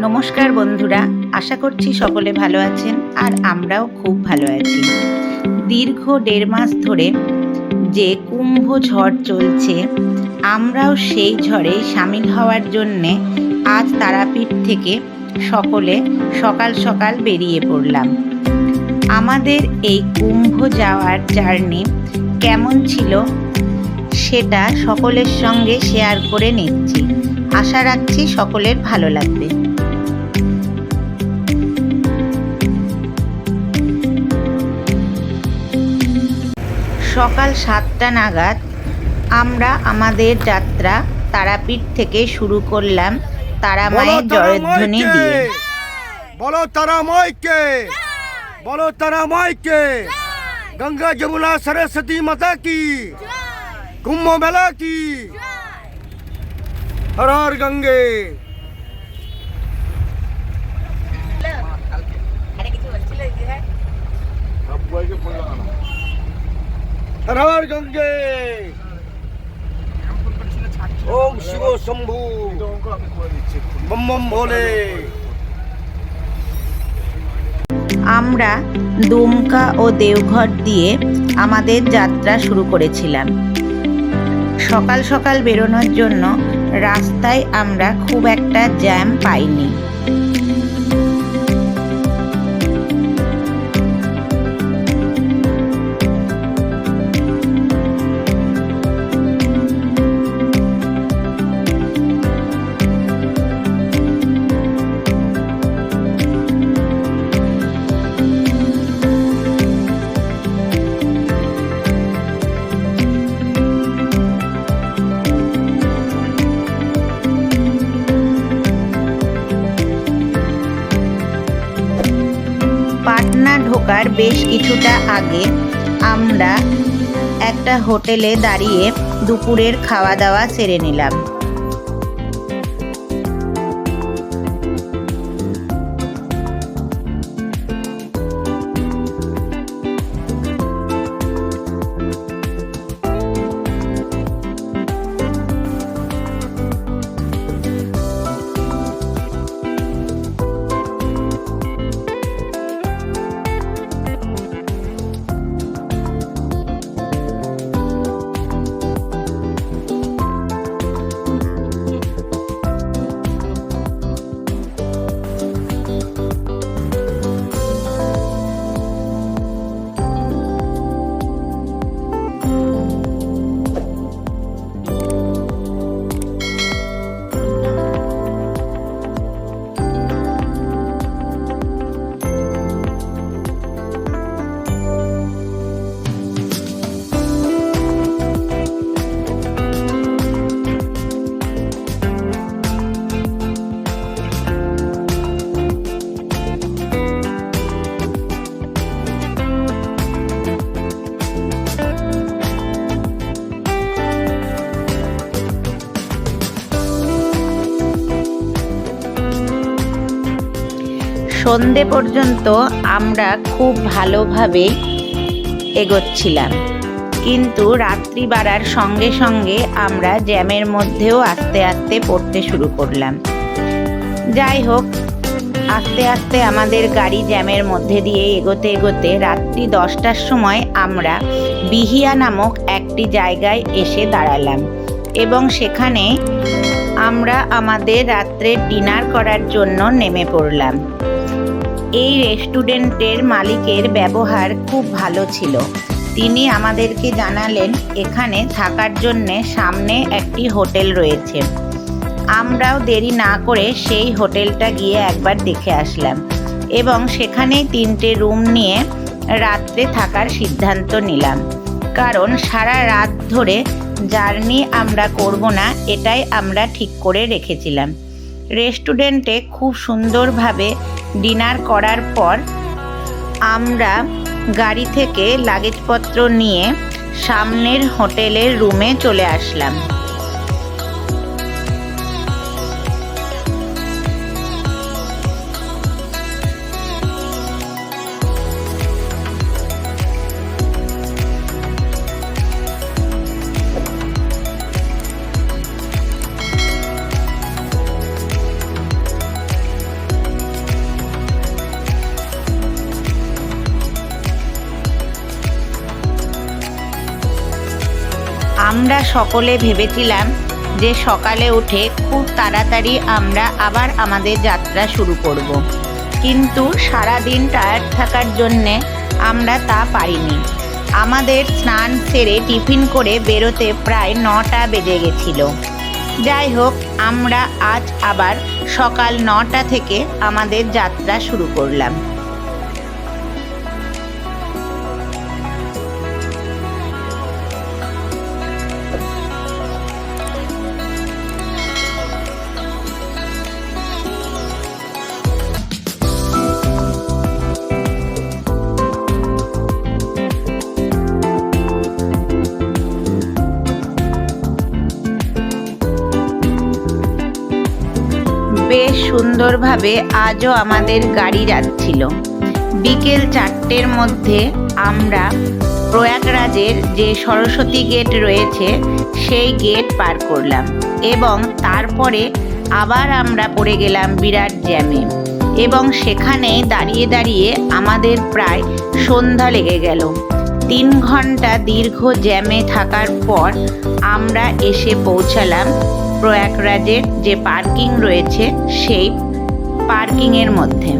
নমস্কার বন্ধুরা, আশা করছি সকলে ভালো আছেন আর আমরাও খুব ভালো আছি। দীর্ঘ 1.5 মাস ধরে যে কুম্ভ ঝড় চলছে, আমরাও সেই ঝড়ে সামিল হওয়ার জন্যে আজ তারাপীঠ থেকে সকলে সকাল সকাল বেরিয়ে পড়লাম। আমাদের এই কুম্ভ যাওয়ার জার্নি কেমন ছিল সেটা সকলের সঙ্গে শেয়ার করে নিচ্ছি। আশা রাখছি সকলের ভালো লাগবে। সকাল 7টা নাগাদ আমরা আমাদের যাত্রা তারাপীঠ থেকে শুরু করলাম তারা মায়ের জয়ধ্বনি দিয়ে। বলো তারা মাইকে, বলো তারা মাইকে। গঙ্গা যমুনা সরস্বতী মাতা কি, কুম্ভ মেলা কি, হর হর গঙ্গে। হর হর গঙ্গে, ওম শিব শম্ভু, বম বম ভোলে। আমরা দুমকা ও দেওঘর দিয়ে আমাদের যাত্রা শুরু করেছিলাম। সকাল সকাল বেরোনোর জন্য রাস্তায় আমরা খুব একটা জ্যাম পাইনি। পাটনা ঢোকার বেশ কিছুটা আগে আমরা একটা হোটেলে দাঁড়িয়ে দুপুরের খাওয়া দাওয়া সেরে নিলাম। সন্ধে পর্যন্ত আমরা খুব ভালোভাবে এগোচ্ছিলাম, কিন্তু রাত্রি বাড়ার সঙ্গে সঙ্গে আমরা জ্যামের মধ্যেও আস্তে আস্তে পড়তে শুরু করলাম। যাই হোক, আস্তে আস্তে আমাদের গাড়ি জ্যামের মধ্যে দিয়ে এগোতে এগোতে রাত্রি 10টার সময় আমরা বিহিয়া নামক একটি জায়গায় এসে দাঁড়ালাম এবং সেখানে আমরা আমাদের রাত্রের ডিনার করার জন্য নেমে পড়লাম। এই রেস্টুরেন্টের মালিকের ব্যবহার খুব ভালো ছিল। তিনি আমাদেরকে জানালেন এখানে থাকার জন্যে সামনে একটি হোটেল রয়েছে। আমরাও দেরি না করে সেই হোটেলটা গিয়ে একবার দেখে আসলাম এবং সেখানেই 3টে রুম নিয়ে রাত্রে থাকার সিদ্ধান্ত নিলাম, কারণ সারা রাত ধরে জার্নি আমরা করব না, এটাই আমরা ঠিক করে রেখেছিলাম। রেস্টুরেন্টে খুব সুন্দরভাবে ডিনার করার পর আমরা গাড়ি থেকে লাগেজপত্র নিয়ে সামনের হোটেলের রুমে চলে আসলাম। আমরা সকলে ভেবেছিলাম যে সকালে উঠে খুব তাড়াতাড়ি আমরা আবার আমাদের যাত্রা শুরু করব। কিন্তু সারাদিন টায়ার্ড থাকার জন্যে আমরা তা পারিনি। আমাদের স্নান সেরে টিফিন করে বেরোতে প্রায় 9টা বেজে গেছিল। যাই হোক, আমরা আজ আবার সকাল 9টা থেকে আমাদের যাত্রা শুরু করলাম। বেশ সুন্দরভাবে আজও আমাদের গাড়ি যাচ্ছিল। বিকেল 4টের মধ্যে আমরা প্রয়াগরাজের যে সরস্বতী গেট রয়েছে সেই গেট পার করলাম এবং তারপরে আবার আমরা পড়ে গেলাম বিরাট জ্যামে এবং সেখানে দাঁড়িয়ে দাঁড়িয়ে আমাদের প্রায় সন্ধ্যা লেগে গেল। 3 ঘন্টা দীর্ঘ জ্যামে থাকার পর আমরা এসে পৌঁছালাম প্রয়াগরাজের যে পার্কিং রয়েছে সেই পার্কিংয়ের মধ্যে।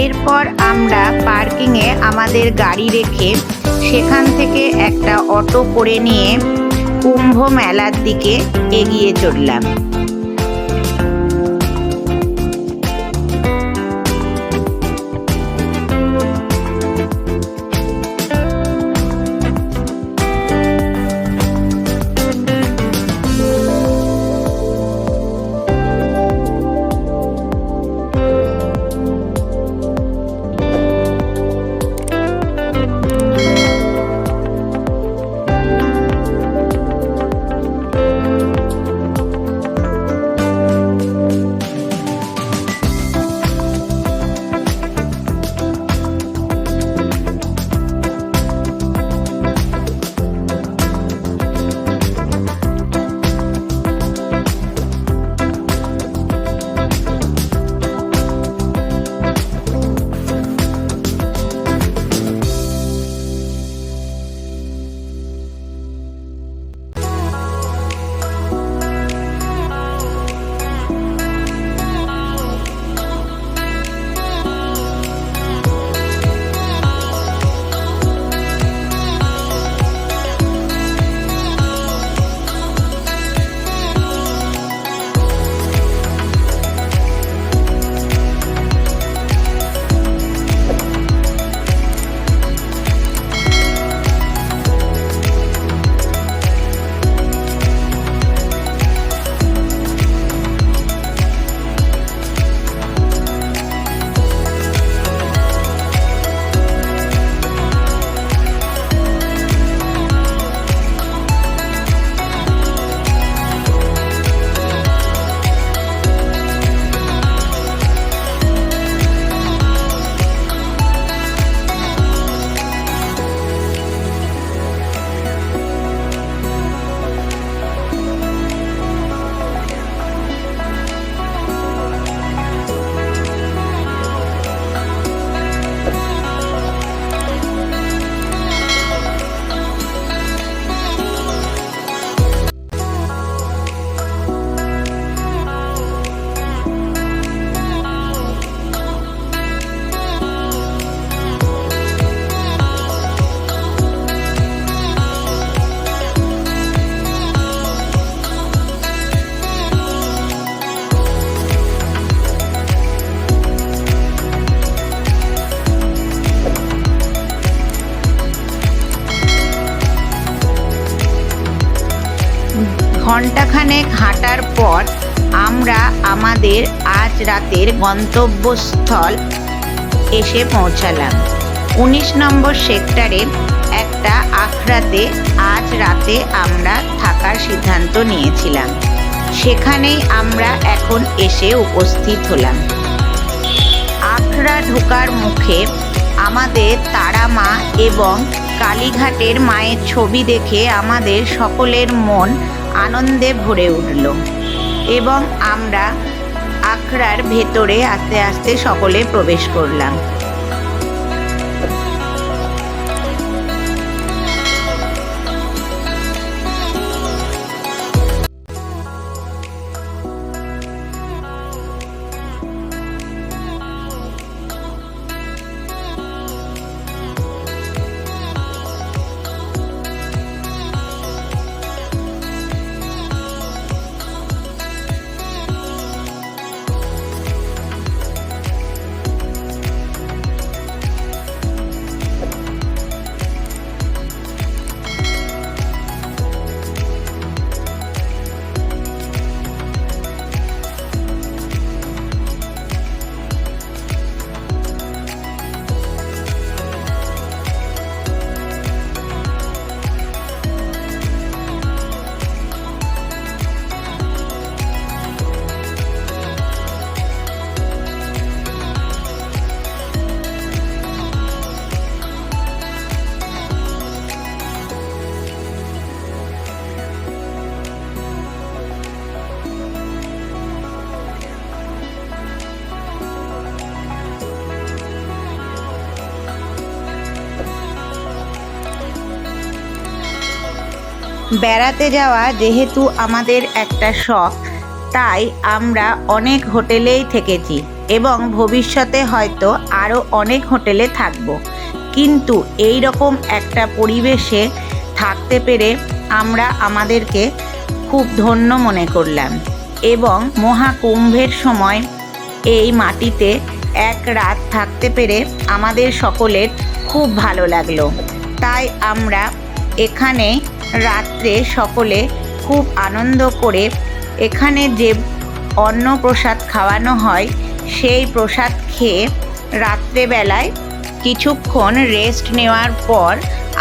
এরপর আমরা পার্কিংয়ে আমাদের গাড়ি রেখে সেখান থেকে একটা অটো করে নিয়ে কুম্ভ মেলার দিকে এগিয়ে চললাম। ঘণ্টাখানেক হাঁটার পর আমরা আমাদের আজ রাতের গন্তব্যস্থল এসে পৌঁছালাম। 19 নম্বর সেক্টরে একটা একটা আখড়াতে আজ রাতে আমরা থাকার সিদ্ধান্ত নিয়েছিলাম। সেখানেই আমরা এখন এসে উপস্থিত হলাম। আখড়া ঢোকার মুখে আমাদের তারা মা এবং কালীঘাটের মায়ের ছবি দেখে আমাদের সকলের মন আনন্দে ভরে উঠল এবং আমরা আখড়ার ভেতরে আস্তে আস্তে সকলে প্রবেশ করলাম। বেড়াতে যাওয়া যেহেতু আমাদের একটা শখ, তাই আমরা অনেক হোটেলেই থেকেছি এবং ভবিষ্যতে হয়তো আরও অনেক হোটেলে থাকব। কিন্তু এই রকম একটা পরিবেশে থাকতে পেরে আমরা আমাদেরকে খুব ধন্য মনে করলাম এবং মহাকুম্ভের সময় এই মাটিতে এক রাত থাকতে পেরে আমাদের সকলের খুব ভালো লাগলো। তাই আমরা এখানে রাত্রে সকলে খুব আনন্দ করে এখানে যে অন্নপ্রসাদ খাওয়ানো হয় সেই প্রসাদ খেয়ে রাত্রেবেলায় কিছুক্ষণ রেস্ট নেওয়ার পর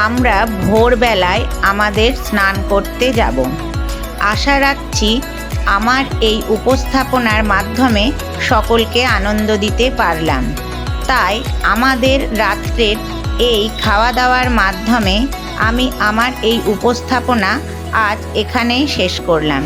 আমরা ভোরবেলায় আমাদের স্নান করতে যাব। আশা রাখছি আমার এই উপস্থাপনার মাধ্যমে সকলকে আনন্দ দিতে পারলাম। তাই আমাদের রাত্রের এই খাওয়া দাওয়ার মাধ্যমে আমি আমার এই উপস্থাপনা আজ এখানেই শেষ করলাম।